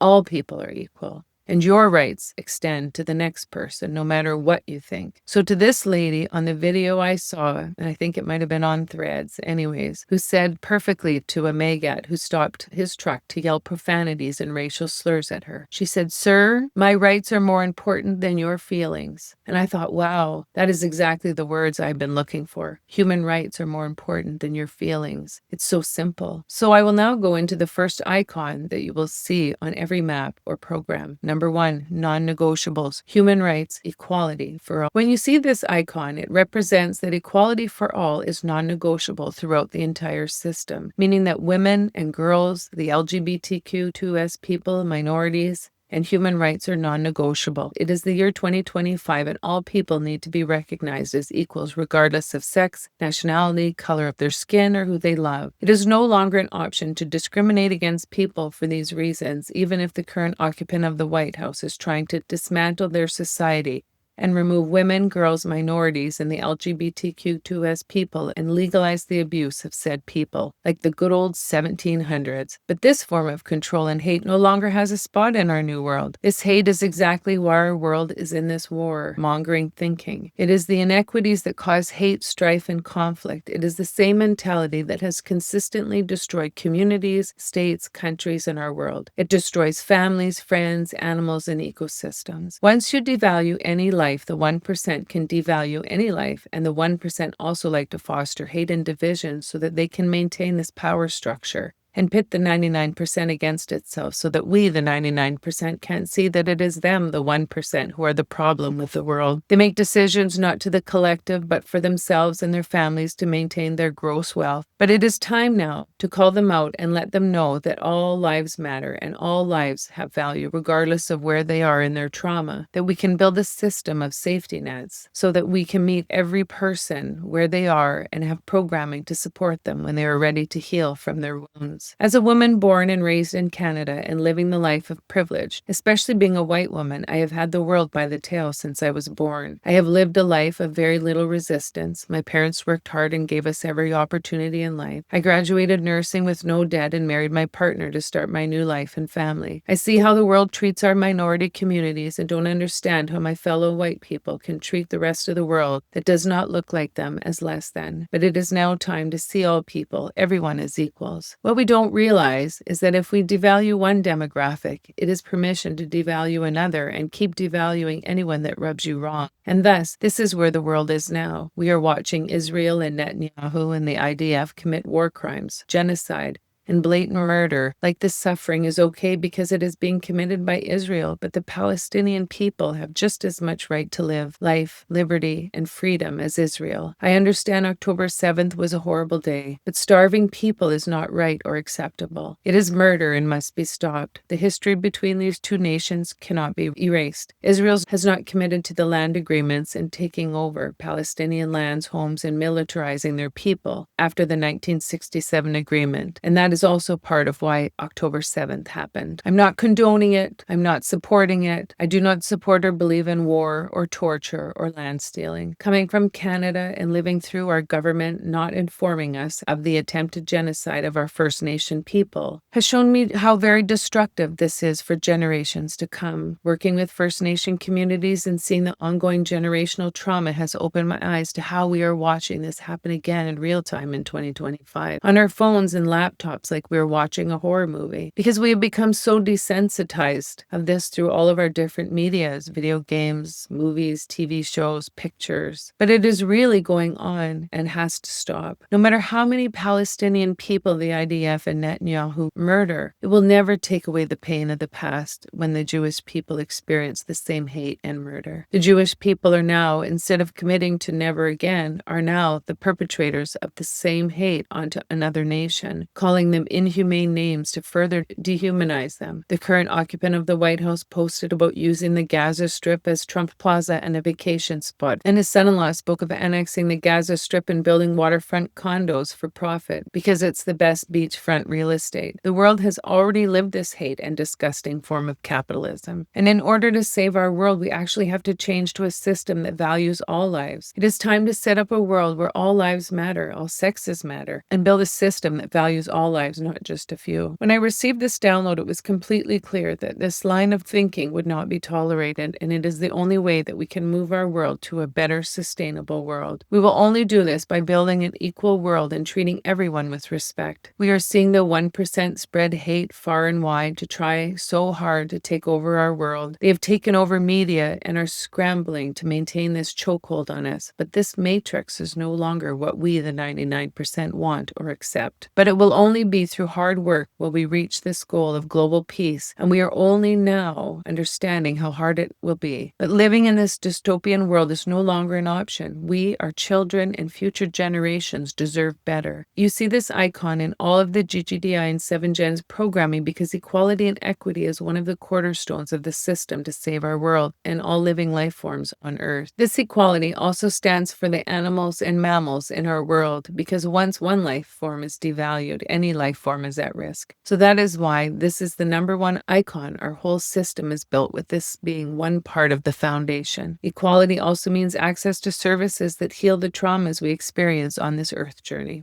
All people are equal. And your rights extend to the next person, no matter what you think. So to this lady on the video I saw, and I think it might have been on Threads anyways, who said perfectly to a Magat who stopped his truck to yell profanities and racial slurs at her. She said, "Sir, my rights are more important than your feelings." And I thought, wow, that is exactly the words I've been looking for. Human rights are more important than your feelings. It's so simple. So I will now go into the first icon that you will see on every map or program. Number 1, non-negotiables, human rights, equality for all. When you see this icon, it represents that equality for all is non-negotiable throughout the entire system, meaning that women and girls, the LGBTQ2S people, minorities, and human rights are non-negotiable. It is the year 2025 and all people need to be recognized as equals regardless of sex, nationality, color of their skin, or who they love. It is no longer an option to discriminate against people for these reasons, even if the current occupant of the White House is trying to dismantle their society and remove women, girls, minorities, and the LGBTQ2S people and legalize the abuse of said people, like the good old 1700s. But this form of control and hate no longer has a spot in our new world. This hate is exactly why our world is in this war-mongering thinking. It is the inequities that cause hate, strife, and conflict. It is the same mentality that has consistently destroyed communities, states, countries, and our world. It destroys families, friends, animals, and ecosystems. Once you devalue any life, the 1% can devalue any life, and the 1% also like to foster hate and division so that they can maintain this power structure and pit the 99% against itself so that we, the 99%, can't see that it is them, the 1%, who are the problem with the world. They make decisions not to the collective, but for themselves and their families to maintain their gross wealth. But it is time now to call them out and let them know that all lives matter and all lives have value, regardless of where they are in their trauma, that we can build a system of safety nets so that we can meet every person where they are and have programming to support them when they are ready to heal from their wounds. As a woman born and raised in Canada and living the life of privilege, especially being a white woman, I have had the world by the tail since I was born. I have lived a life of very little resistance. My parents worked hard and gave us every opportunity in life. I graduated nursing with no debt and married my partner to start my new life and family. I see how the world treats our minority communities and don't understand how my fellow white people can treat the rest of the world that does not look like them as less than. But it is now time to see all people, everyone, as equals. What we don't realize is that if we devalue one demographic, it is permission to devalue another and keep devaluing anyone that rubs you wrong. And thus, this is where the world is now. We are watching Israel and Netanyahu and the IDF commit war crimes, genocide, and blatant murder. Like this suffering is okay because it is being committed by Israel, but the Palestinian people have just as much right to live life, liberty, and freedom as Israel. I understand October 7th was a horrible day, but starving people is not right or acceptable. It is murder and must be stopped. The history between these two nations cannot be erased. Israel has not committed to the land agreements and taking over Palestinian lands, homes, and militarizing their people after the 1967 agreement, and that is also part of why October 7th happened. I'm not condoning it. I'm not supporting it. I do not support or believe in war or torture or land stealing. Coming from Canada and living through our government not informing us of the attempted genocide of our First Nation people has shown me how very destructive this is for generations to come. Working with First Nation communities and seeing the ongoing generational trauma has opened my eyes to how we are watching this happen again in real time in 2025. On our phones and laptops, like we're watching a horror movie, because we have become so desensitized of this through all of our different medias, video games, movies, TV shows, pictures. But it is really going on and has to stop. No matter how many Palestinian people the IDF and Netanyahu murder, it will never take away the pain of the past when the Jewish people experience the same hate and murder. The Jewish people are now, instead of committing to never again, are now the perpetrators of the same hate onto another nation, calling them inhumane names to further dehumanize them. The current occupant of the White House posted about using the Gaza Strip as Trump Plaza and a vacation spot, and his son-in-law spoke of annexing the Gaza Strip and building waterfront condos for profit because it's the best beachfront real estate. The world has already lived this hate and disgusting form of capitalism. And in order to save our world, we actually have to change to a system that values all lives. It is time to set up a world where all lives matter, all sexes matter, and build a system that values all lives lives, not just a few. When I received this download, it was completely clear that this line of thinking would not be tolerated, and it is the only way that we can move our world to a better, sustainable world. We will only do this by building an equal world and treating everyone with respect. We are seeing the 1% spread hate far and wide to try so hard to take over our world. They have taken over media and are scrambling to maintain this chokehold on us. But this matrix is no longer what we, the 99%, want or accept. But it will only be through hard work will we reach this goal of global peace, and we are only now understanding how hard it will be. But living in this dystopian world is no longer an option. We, our children, and future generations deserve better. You see this icon in all of the GGDI and 7Gen's programming because equality and equity is one of the cornerstones of the system to save our world and all living life forms on Earth. This equality also stands for the animals and mammals in our world because once one life form is devalued, any life form is at risk. So that is why this is the number one icon. Our whole system is built with this being one part of the foundation. Equality also means access to services that heal the traumas we experience on this Earth journey.